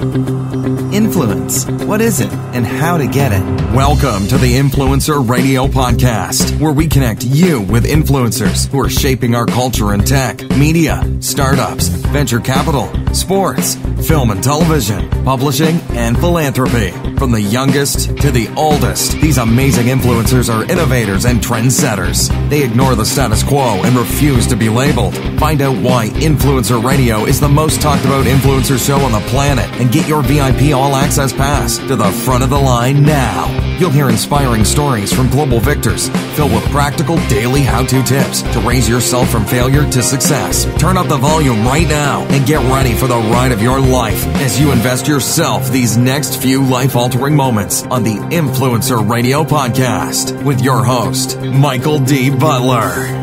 Influence. What is it and how to get it? Welcome to the Influencer Radio Podcast, where we connect you with influencers who are shaping our culture in tech, media, startups, venture capital, sports, film and television, publishing, and philanthropy. From the youngest to the oldest, these amazing influencers are innovators and trendsetters. They ignore the status quo and refuse to be labeled. Find out why Influencer Radio is the most talked about influencer show on the planet and get your VIP all-access pass to the front of the line now. You'll hear inspiring stories from global victors filled with practical daily how-to tips to raise yourself from failure to success. Turn up the volume right now and get ready for the ride of your life as you invest yourself these next few life-altering moments on the Influencer Radio Podcast with your host, Michael D. Butler.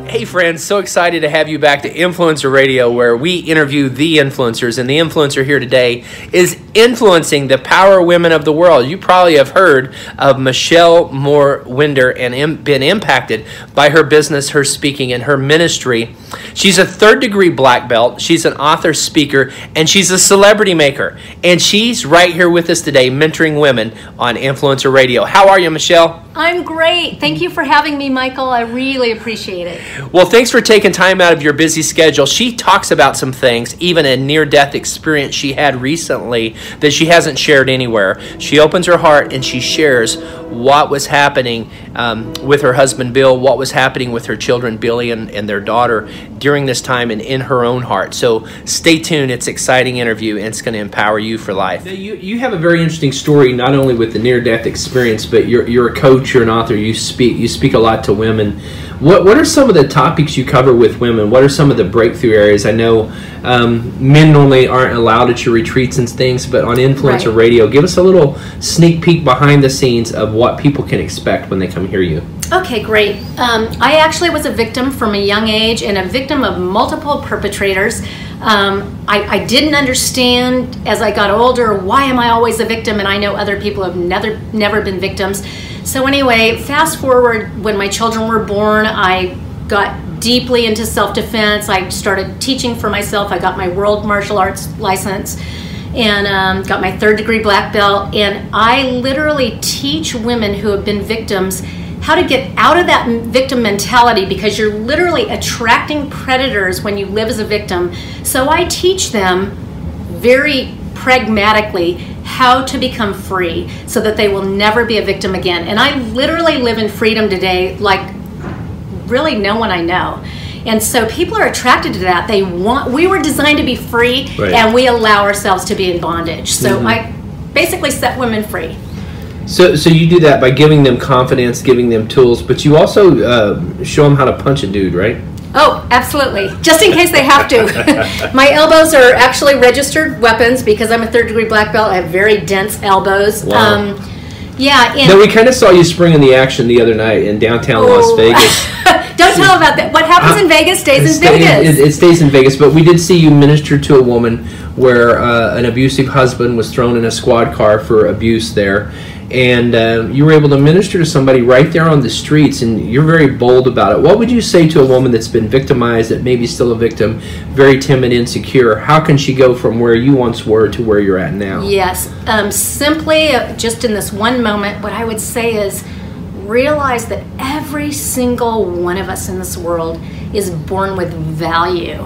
Hey friends, so excited to have you back to Influencer Radio, where we interview the influencers, and the influencer here today is influencing the power women of the world. You probably have heard of Michelle Moore Winder and been impacted by her business, her speaking, and her ministry. She's a third-degree black belt. She's an author, speaker, and she's a celebrity maker. And she's right here with us today, mentoring women on Influencer Radio. How are you, Michelle? I'm great. Thank you for having me, Michael. I really appreciate it. Well, thanks for taking time out of your busy schedule. She talks about some things, even a near-death experience she had recently that she hasn't shared anywhere. She opens her heart and she shares what was happening with her husband, Bill, what was happening with her children, Billy and their daughter, during this time and in her own heart. So stay tuned. It's an exciting interview, and it's going to empower you for life. You have a very interesting story, not only with the near-death experience, but you're a coach, you're an author, you speak a lot to women. What are some of the topics you cover with women? What are some of the breakthrough areas? I know men normally aren't allowed at your retreats and things, but on Influencer Radio, give us a little sneak peek behind the scenes of what people can expect when they come hear you. Okay, great. I actually was a victim from a young age and a victim of multiple perpetrators. I didn't understand as I got older, why am I always a victim? And I know other people have never been victims. So anyway, fast forward, when my children were born, I got deeply into self-defense. I started teaching for myself. I got my world martial arts license and got my third-degree black belt. And I literally teach women who have been victims how to get out of that victim mentality, because you're literally attracting predators when you live as a victim. So I teach them very pragmatically how to become free so that they will never be a victim again. And I literally live in freedom today like really no one I know. And so people are attracted to that. We were designed to be free, and we allow ourselves to be in bondage. So I basically set women free. So you do that by giving them confidence, giving them tools, but you also show them how to punch a dude, right? Oh, absolutely. Just in case they have to. My elbows are actually registered weapons because I'm a third-degree black belt. I have very dense elbows. Wow. Yeah. Now, we kind of saw you spring in the action the other night in downtown Las Vegas. Don't tell about that. What happens in Vegas stays in Vegas. It stays in Vegas, but we did see you minister to a woman where an abusive husband was thrown in a squad car for abuse there. And you were able to minister to somebody right there on the streets, and you're very bold about it. What would you say to a woman that's been victimized, that maybe still a victim, very timid, insecure? How can she go from where you once were to where you're at now? Yes. Simply, just in this one moment, what I would say is realize that every single one of us in this world is born with value.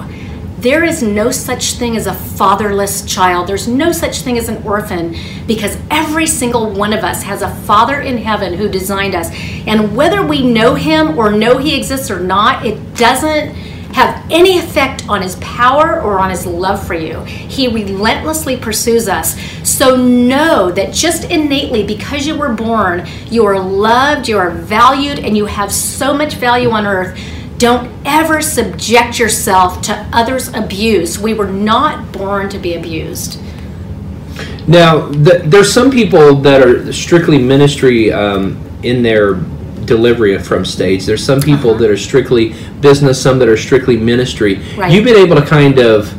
There is no such thing as a fatherless child. There's no such thing as an orphan, because every single one of us has a Father in heaven who designed us. And whether we know him or know he exists or not, it doesn't have any effect on his power or on his love for you. He relentlessly pursues us. So know that just innately, because you were born, you are loved, you are valued, and you have so much value on earth. Don't ever subject yourself to others' abuse. We were not born to be abused. Now, there's some people that are strictly ministry in their delivery from stage. There's some people that are strictly business, some that are strictly ministry. Right. You've been able to kind of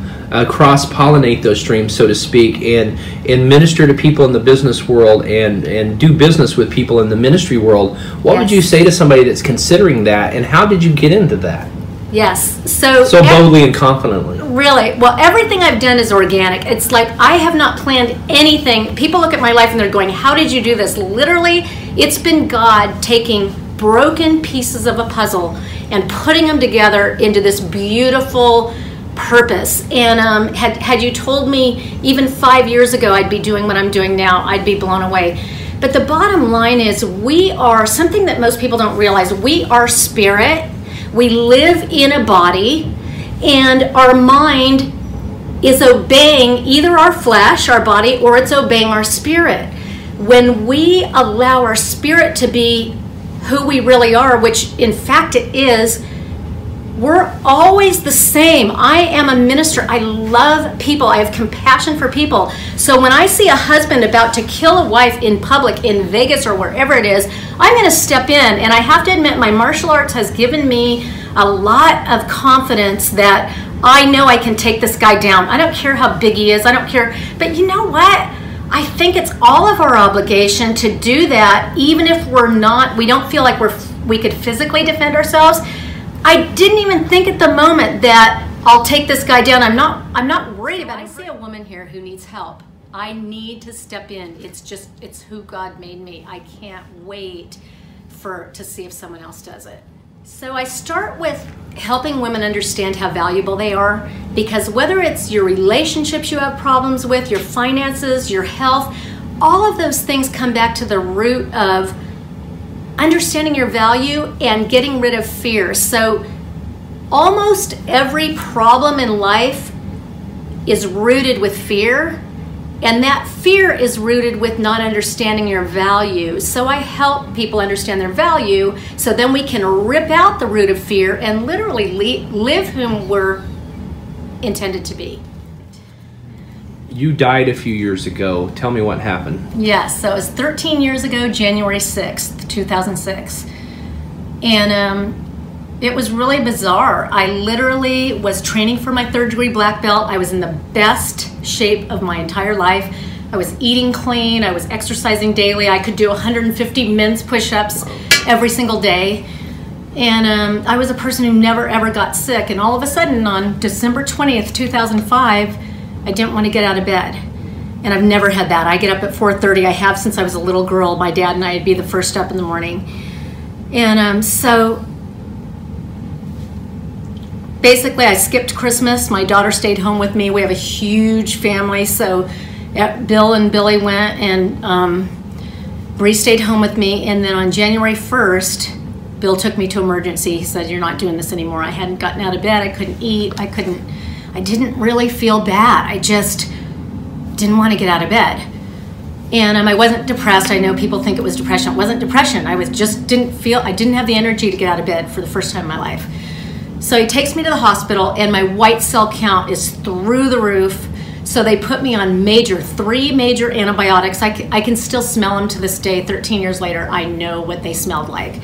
cross-pollinate those streams, so to speak, and minister to people in the business world and do business with people in the ministry world. What would you say to somebody that's considering that, and how did you get into that? Yes. So boldly and confidently. Really? Well, everything I've done is organic. It's like I have not planned anything. People look at my life and they're going, how did you do this? Literally, it's been God taking broken pieces of a puzzle and putting them together into this beautiful purpose. And had you told me even 5 years ago I'd be doing what I'm doing now, I'd be blown away. But the bottom line is we are something that most people don't realize. We are spirit. We live in a body, and our mind is obeying either our flesh, our body, or it's obeying our spirit. When we allow our spirit to be who we really are, which in fact it is, we're always the same. I am a minister. I love people. I have compassion for people. So when I see a husband about to kill a wife in public in Vegas or wherever it is, I'm going to step in. And I have to admit, my martial arts has given me a lot of confidence that I know I can take this guy down. I don't care how big he is. I don't care. But you know what? I think it's all of our obligation to do that, even if we don't feel like we could physically defend ourselves. I didn't even think at the moment that I'll take this guy down. I'm not worried about it. I see a woman here who needs help. I need to step in. It's who God made me. I can't wait to see if someone else does it. So I start with helping women understand how valuable they are, because whether it's your relationships you have problems with, your finances, your health, all of those things come back to the root of understanding your value and getting rid of fear. So almost every problem in life is rooted with fear, and that fear is rooted with not understanding your value. So I help people understand their value so then we can rip out the root of fear and literally live whom we're intended to be. You died a few years ago. Tell me what happened. Yes, so it was 13 years ago, January 6th, 2006. And it was really bizarre. I literally was training for my 3rd degree black belt. I was in the best shape of my entire life. I was eating clean. I was exercising daily. I could do 150 men's push-ups every single day. And I was a person who never ever got sick. And all of a sudden on December 20th, 2005, I didn't want to get out of bed. And I've never had that. I get up at 4:30. I have since I was a little girl. My dad and I would be the first up in the morning. And so basically I skipped Christmas. My daughter stayed home with me. We have a huge family. So Bill and Billy went, and Bree stayed home with me. And then on January 1st, Bill took me to emergency. He said, "You're not doing this anymore." I hadn't gotten out of bed. I couldn't eat. I didn't really feel bad. I just didn't want to get out of bed. And I wasn't depressed. I know people think it was depression. It wasn't depression. I didn't have the energy to get out of bed for the first time in my life. So he takes me to the hospital, and my white cell count is through the roof. So they put me on 3 major antibiotics. I can still smell them to this day. 13 years later, I know what they smelled like.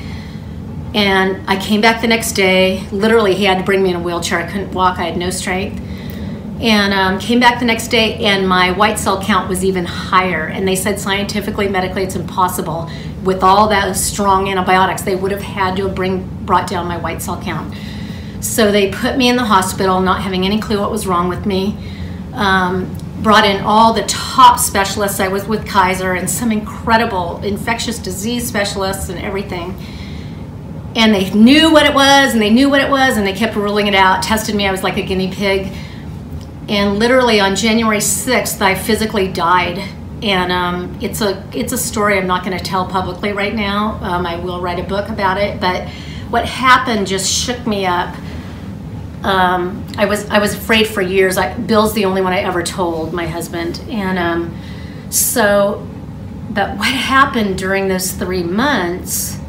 And I came back the next day. Literally, he had to bring me in a wheelchair. I couldn't walk. I had no strength. And came back the next day, and my white cell count was even higher. And they said scientifically, medically, it's impossible. With all those strong antibiotics, they would have had to have brought down my white cell count. So they put me in the hospital, not having any clue what was wrong with me. Brought in all the top specialists. I was with Kaiser and some incredible infectious disease specialists and everything. And they knew what it was, and they knew what it was, and they kept ruling it out, tested me. I was like a guinea pig. And literally on January 6th, I physically died. And it's a story I'm not going to tell publicly right now. I will write a book about it. But what happened just shook me up. I was afraid for years. Bill's the only one I ever told, my husband. And but what happened during those 3 months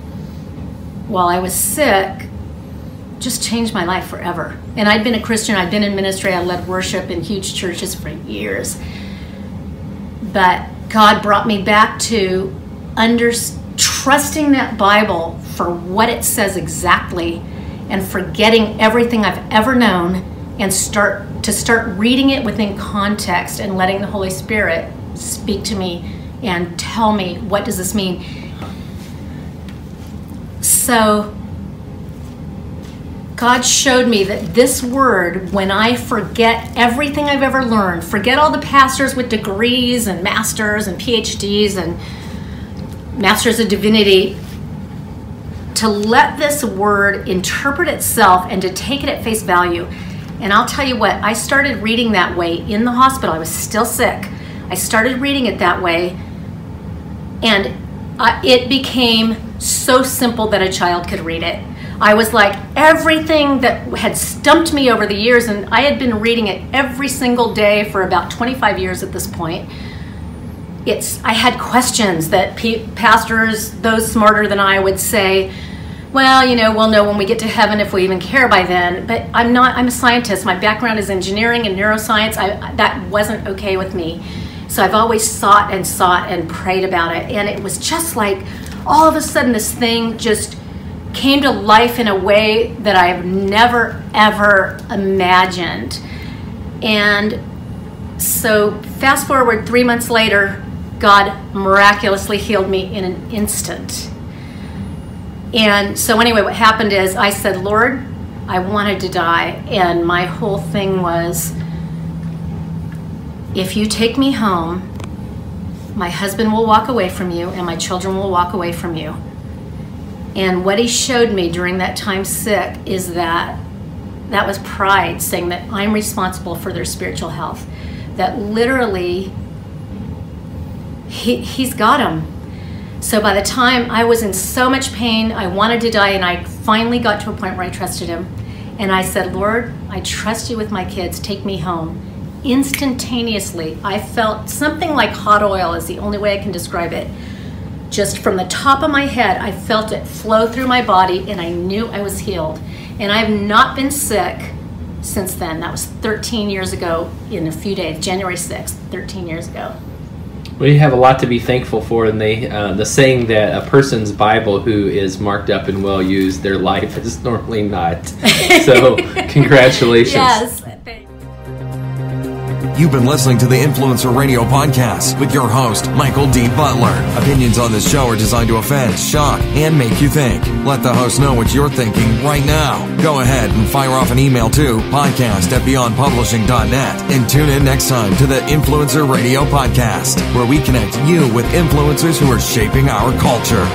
while I was sick just changed my life forever. And I'd been a Christian. I'd been in ministry. I led worship in huge churches for years. But God brought me back to trusting that Bible for what it says exactly, and forgetting everything I've ever known, and start reading it within context and letting the Holy Spirit speak to me and tell me, what does this mean? So God showed me that this word, when I forget everything I've ever learned, forget all the pastors with degrees and masters and PhDs and masters of divinity, to let this word interpret itself and to take it at face value. And I'll tell you what, I started reading that way in the hospital. I was still sick. I started reading it that way, and it became so simple that a child could read it. I was like, everything that had stumped me over the years, and I had been reading it every single day for about 25 years at this point. I had questions that pastors, those smarter than I, would say, well, we'll know when we get to heaven if we even care by then. But I'm a scientist. My background is engineering and neuroscience. That wasn't okay with me. So I've always sought and prayed about it. And it was just like, all of a sudden, this thing just came to life in a way that I've never, ever imagined. And so fast forward 3 months later, God miraculously healed me in an instant. And so anyway, what happened is I said, Lord, I wanted to die. And my whole thing was, if you take me home, my husband will walk away from you and my children will walk away from you. And what he showed me during that time sick is that was pride, saying that I'm responsible for their spiritual health. That literally, he's got them. So by the time I was in so much pain, I wanted to die, and I finally got to a point where I trusted him. And I said, Lord, I trust you with my kids. Take me home. Instantaneously, I felt something like hot oil is the only way I can describe it. Just from the top of my head, I felt it flow through my body, and I knew I was healed. And I've not been sick since then. That was 13 years ago in a few days, January 6th, 13 years ago. Well, you have a lot to be thankful for, and the saying that a person's Bible who is marked up and well used, their life is normally not. So, congratulations. Yes. You've been listening to the Influencer Radio Podcast with your host, Michael D. Butler. Opinions on this show are designed to offend, shock, and make you think. Let the host know what you're thinking right now. Go ahead and fire off an email to podcast@beyondpublishing.net and tune in next time to the Influencer Radio Podcast, where we connect you with influencers who are shaping our culture.